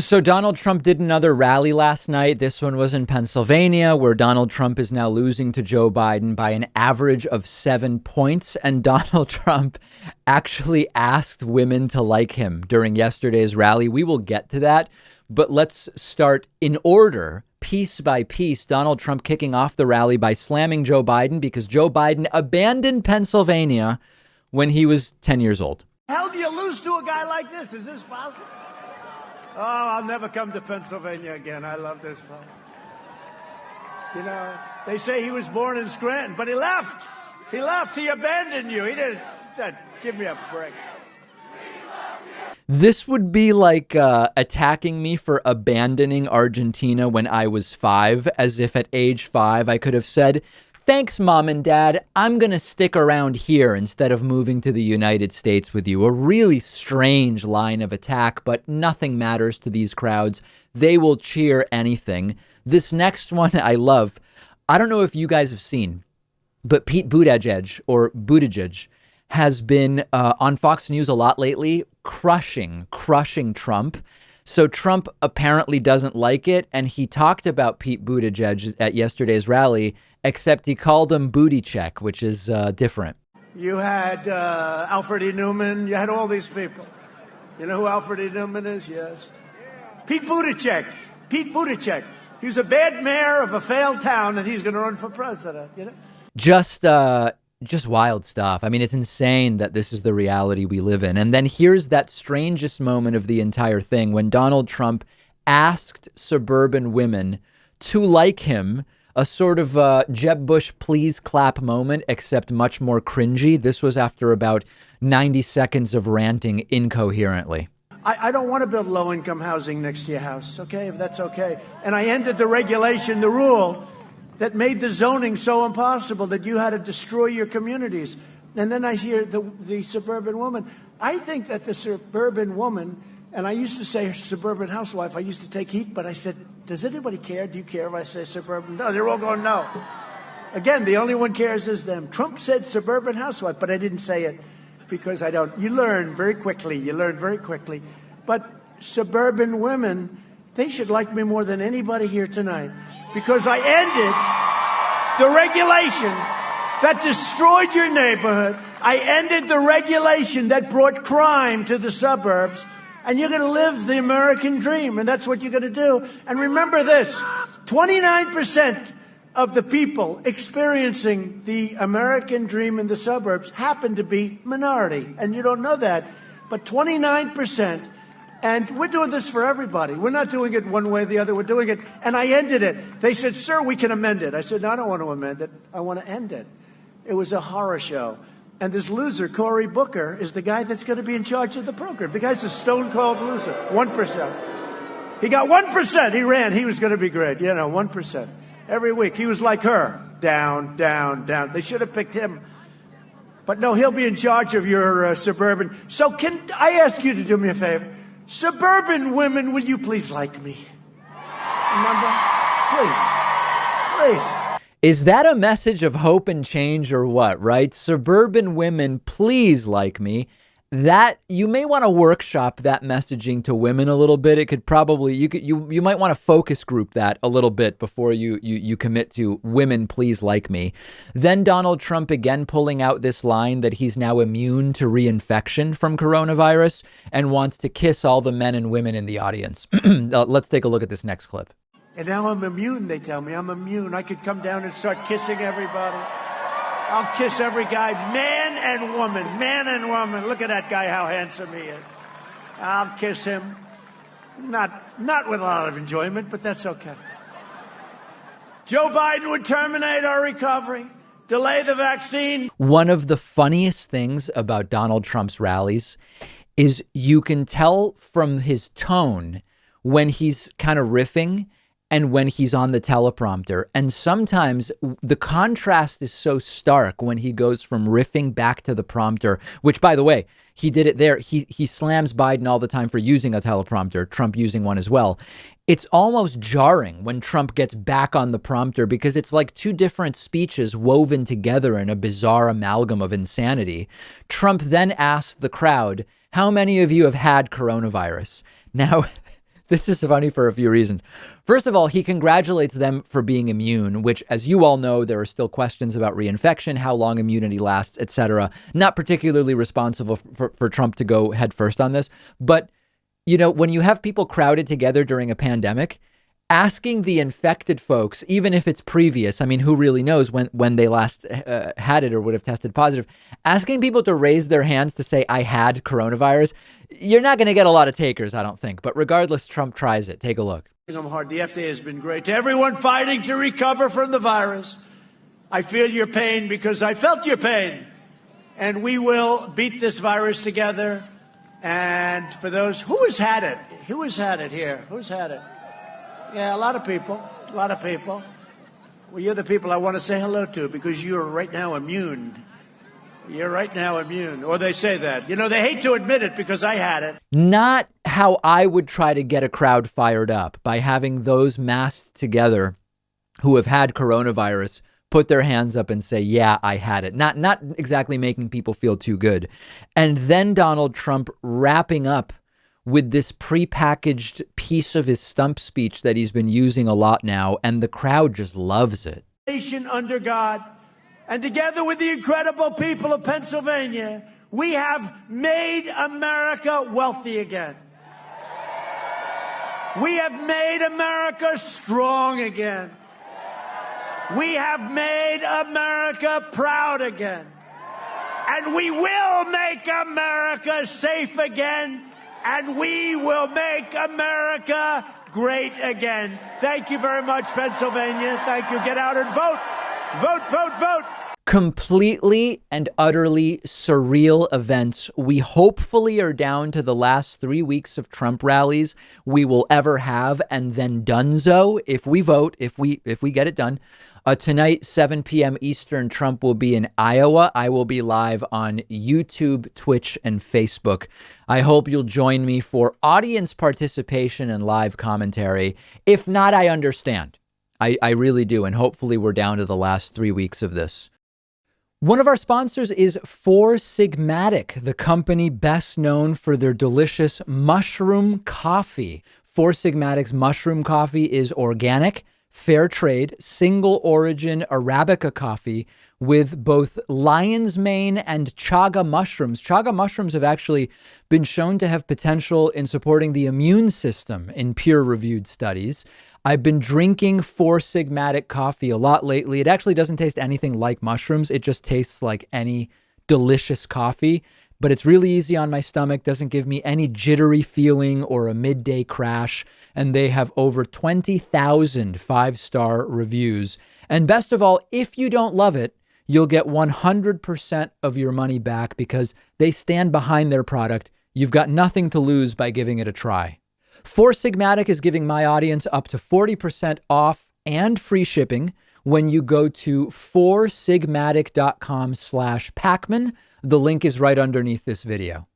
So Donald Trump did another rally last night. This one was in Pennsylvania, where Donald Trump is now losing to Joe Biden by an average of 7 points. And Donald Trump actually asked women to like him during yesterday's rally. We will get to that. But let's start in order, piece by piece. Donald Trump kicking off the rally by slamming Joe Biden because Joe Biden abandoned Pennsylvania when he was 10 years old. How do you lose to a guy like this? Is this possible? Oh, I'll never come to Pennsylvania again. I love this place. You know, they say he was born in Scranton, but he left. He left. He abandoned you. He didn't. Give me a break. This would be like attacking me for abandoning Argentina when I was 5, as if at age 5 I could have said, "Thanks, Mom and Dad. I'm going to stick around here instead of moving to the United States with you." A really strange line of attack, but nothing matters to these crowds. They will cheer anything. This next one I love. I don't know if you guys have seen, but Pete Buttigieg has been on Fox News a lot lately, crushing Trump. So Trump apparently doesn't like it. And he talked about Pete Buttigieg at yesterday's rally, except he called him Booty Check, which is different. You had Alfred E. Newman. You had all these people. You know who Alfred E. Newman is? Yes. Pete Buttigieg. Pete Buttigieg. He was a bad mayor of a failed town, and he's going to run for president. You know? Just wild stuff. I mean, it's insane that this is the reality we live in. And then here's that strangest moment of the entire thing when Donald Trump asked suburban women to like him, a sort of Jeb Bush please clap moment, except much more cringy. This was after about 90 seconds of ranting incoherently. I don't want to build low-income housing next to your house, okay, if that's okay. And I ended the regulation, the rule that made the zoning so impossible that you had to destroy your communities. And then I hear the suburban woman. I think that the suburban woman, and I used to say suburban housewife, I used to take heat, but I said, does anybody care? Do you care if I say suburban? No, they're all going, no. Again, the only one cares is them. Trump said suburban housewife, but I didn't say it because I don't. You learn very quickly. But suburban women, they should like me more than anybody here tonight because I ended the regulation that destroyed your neighborhood. I ended the regulation that brought crime to the suburbs. And you're going to live the American dream, and that's what you're going to do. And remember this, 29% of the people experiencing the American dream in the suburbs happen to be minority. And you don't know that, but 29%. And we're doing this for everybody. We're not doing it one way or the other. We're doing it. And I ended it. They said, sir, we can amend it. I said, no, I don't want to amend it. I want to end it. It was a horror show. And this loser, Cory Booker, is the guy that's going to be in charge of the program. The guy's a stone-cold loser. 1%. He got 1%. He ran. He was going to be great. 1%. Every week. He was like her. Down, down, down. They should have picked him. But no, he'll be in charge of your suburban. So can I ask you to do me a favor? Suburban women, will you please like me? Remember? Please. Is that a message of hope and change or what, right? Suburban women, please like me. That you may want to workshop that messaging to women a little bit. It could probably, you might want to focus group that a little bit before you commit to women, please like me. Then Donald Trump again pulling out this line that he's now immune to reinfection from coronavirus and wants to kiss all the men and women in the audience. Let's take a look at this next clip. And now I'm immune, they tell me. I'm immune. I could come down and start kissing everybody. I'll kiss every guy, man and woman. Look at that guy, how handsome he is. I'll kiss him. Not with a lot of enjoyment, but that's okay. Joe Biden would terminate our recovery, delay the vaccine. One of the funniest things about Donald Trump's rallies is you can tell from his tone when he's kind of riffing and when he's on the teleprompter. And sometimes the contrast is so stark when he goes from riffing back to the prompter, which, by the way, he did it there. He slams Biden all the time for using a teleprompter, Trump using one as well. It's almost jarring when Trump gets back on the prompter because it's like two different speeches woven together in a bizarre amalgam of insanity. Trump then asked the crowd, how many of you have had coronavirus? Now, This is funny for a few reasons. First of all, he congratulates them for being immune, which, as you all know, there are still questions about reinfection, how long immunity lasts, etc. Not particularly responsible for Trump to go head first on this. But, you know, when you have people crowded together during a pandemic, asking the infected folks, even if it's previous, I mean, who really knows when they last had it or would have tested positive, asking people to raise their hands to say, I had coronavirus, you're not going to get a lot of takers, I don't think. But regardless, Trump tries it. Take a look. I'm hard. The FDA has been great. To everyone fighting to recover from the virus, I feel your pain because I felt your pain. And we will beat this virus together. And for those, who has had it? Who has had it here? Who's had it? Yeah, a lot of people. A lot of people. Well, you're the people I want to say hello to because you're right now immune. You're right now immune. Or they say that. You know, they hate to admit it because I had it. Not how I would try to get a crowd fired up, by having those masked together who have had coronavirus put their hands up and say, yeah, I had it. Not exactly making people feel too good. And then Donald Trump wrapping up with this prepackaged piece of his stump speech that he's been using a lot now, and the crowd just loves it. Nation under God, and together with the incredible people of Pennsylvania, we have made America wealthy again. We have made America strong again. We have made America proud again. And we will make America safe again. And we will make America great again. Thank you very much, Pennsylvania. Thank you. Get out and vote. Vote, vote, vote. Completely and utterly surreal events. We hopefully are down to the last 3 weeks of Trump rallies we will ever have, and then donezo if we vote, if we get it done. Tonight, 7 p.m. Eastern, Trump will be in Iowa. I will be live on YouTube, Twitch, and Facebook. I hope you'll join me for audience participation and live commentary. If not, I understand. I really do. And hopefully we're down to the last 3 weeks of this. One of our sponsors is Four Sigmatic, the company best known for their delicious mushroom coffee. Four Sigmatic's mushroom coffee is organic, fair trade, single origin Arabica coffee with both lion's mane and chaga mushrooms. Chaga mushrooms have actually been shown to have potential in supporting the immune system in peer-reviewed studies. I've been drinking Four Sigmatic coffee a lot lately. It actually doesn't taste anything like mushrooms. It just tastes like any delicious coffee, but it's really easy on my stomach, doesn't give me any jittery feeling or a midday crash. And they have over 20,000 5-star reviews. And best of all, if you don't love it, you'll get 100% of your money back because they stand behind their product. You've got nothing to lose by giving it a try. Four Sigmatic is giving my audience up to 40% off and free shipping when you go to foursigmatic.com/Pakman. The link is right underneath this video.